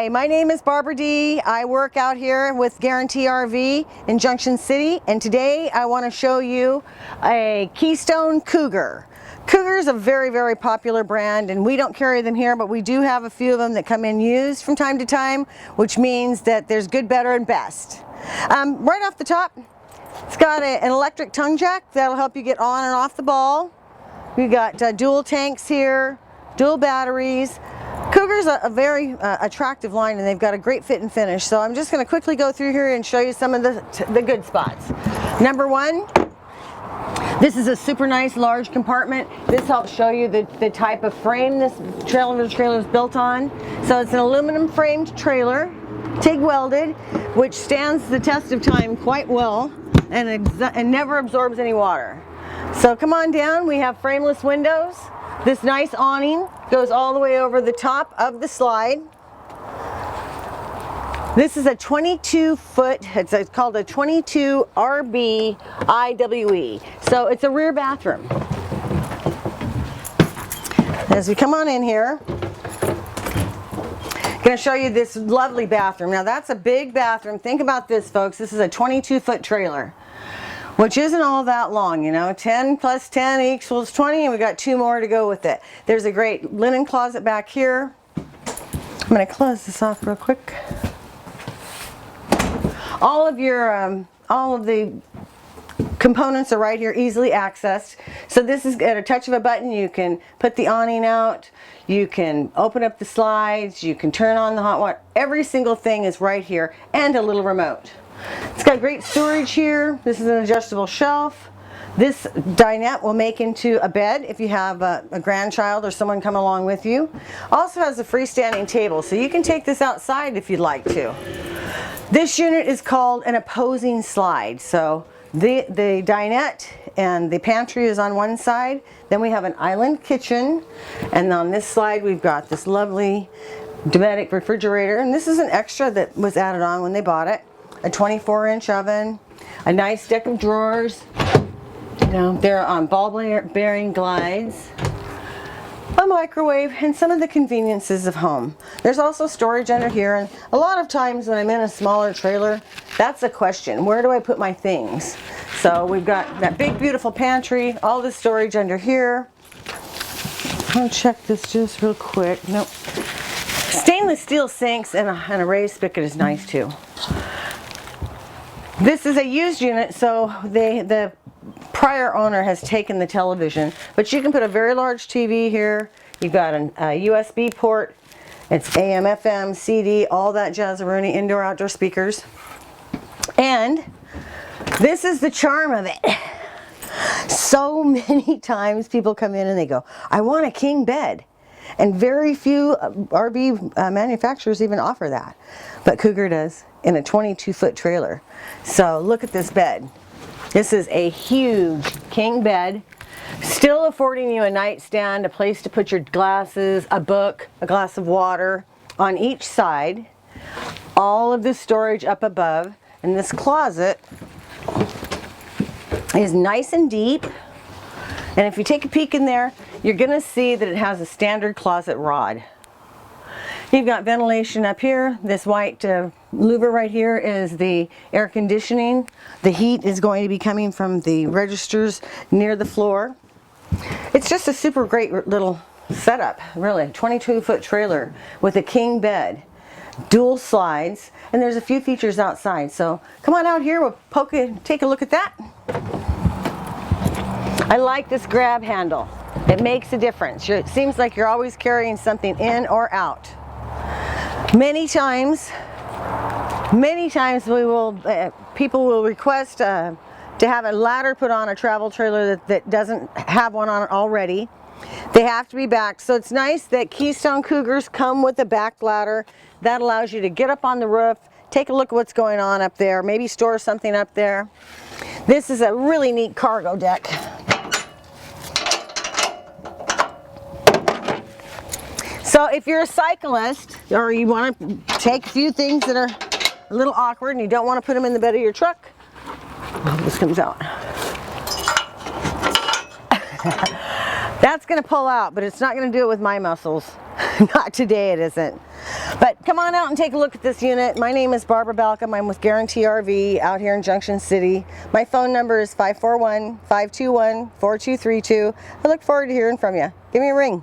Hi, my name is Barbara D. I work out here with Guarantee RV in Junction City, and today I want to show you a Keystone Cougar. Cougar is a very, very popular brand, and we don't carry them here, but we do have a few of them that come in used from time to time, which means that there's good, better, and best. Right off the top, it's got an electric tongue jack that'll help you get on and off the ball. We've got dual tanks here, dual batteries. Cougar's a very attractive line, and they've got a great fit and finish. So I'm just going to quickly go through here and show you some of the good spots. Number one, this is a super nice large compartment. This helps show you the type of frame this trailer is built on. So it's an aluminum framed trailer, TIG welded, which stands the test of time quite well and never absorbs any water. So come on down, we have frameless windows. This nice awning goes all the way over the top of the slide. This is a 22-foot, it's called a 22 RBIWE. So it's a rear bathroom. As we come on in here, I'm going to show you this lovely bathroom. Now that's a big bathroom. Think about this, folks. This is a 22-foot trailer, which isn't all that long, you know. 10 plus 10 equals 20, and we got 2 more to go with it. There's a great linen closet back here. I'm going to close this off real quick. All of the components are right here, easily accessed. So this is at a touch of a button. You can put the awning out, you can open up the slides, you can turn on the hot water. Every single thing is right here, and a little remote. It's got great storage here. This is an adjustable shelf. This dinette will make into a bed if you have a grandchild or someone come along with you. Also has a freestanding table, so you can take this outside if you'd like to. This unit is called an opposing slide. So the dinette and the pantry is on one side. Then we have an island kitchen, and on this slide we've got this lovely Dometic refrigerator, and this is an extra that was added on when they bought it. A 24-inch oven, a nice deck of drawers. You know, they're on ball bearing glides, a microwave, and some of the conveniences of home. There's also storage under here, and a lot of times when I'm in a smaller trailer, that's a question. Where do I put my things? So we've got that big, beautiful pantry, all the storage under here. I'll check this just real quick. Nope. Stainless steel sinks and a raised spigot is nice too. This is a used unit, so the prior owner has taken the television, but you can put a very large TV here. You've got a USB port. It's AM, FM, CD, all that jazzaroonie, indoor, outdoor speakers. And this is the charm of it. So many times people come in and they go, I want a king bed. And very few RV manufacturers even offer that. But Cougar does, in a 22-foot trailer. So look at this bed. This is a huge king bed, still affording you a nightstand, a place to put your glasses, a book, a glass of water on each side. All of this storage up above. And this closet is nice and deep. And if you take a peek in there, you're going to see that it has a standard closet rod. You've got ventilation up here. This white louver right here is the air conditioning. The heat is going to be coming from the registers near the floor. It's just a super great little setup, really. 22-foot trailer with a king bed, dual slides, and there's a few features outside. So come on out here, we'll take a look at that. I like this grab handle. It makes a difference. It seems like you're always carrying something in or out. Many times people will request to have a ladder put on a travel trailer that doesn't have one on it already. They have to be backed. So it's nice that Keystone Cougars come with a back ladder. That allows you to get up on the roof, take a look at what's going on up there, maybe store something up there. This is a really neat cargo deck. So if you're a cyclist, or you want to take a few things that are a little awkward and you don't want to put them in the bed of your truck, oh, this comes out. That's going to pull out, but it's not going to do it with my muscles. Not today, it isn't. But come on out and take a look at this unit. My name is Barbara Balcom. I'm with Guarantee RV out here in Junction City. My phone number is 541-521-4232. I look forward to hearing from you. Give me a ring.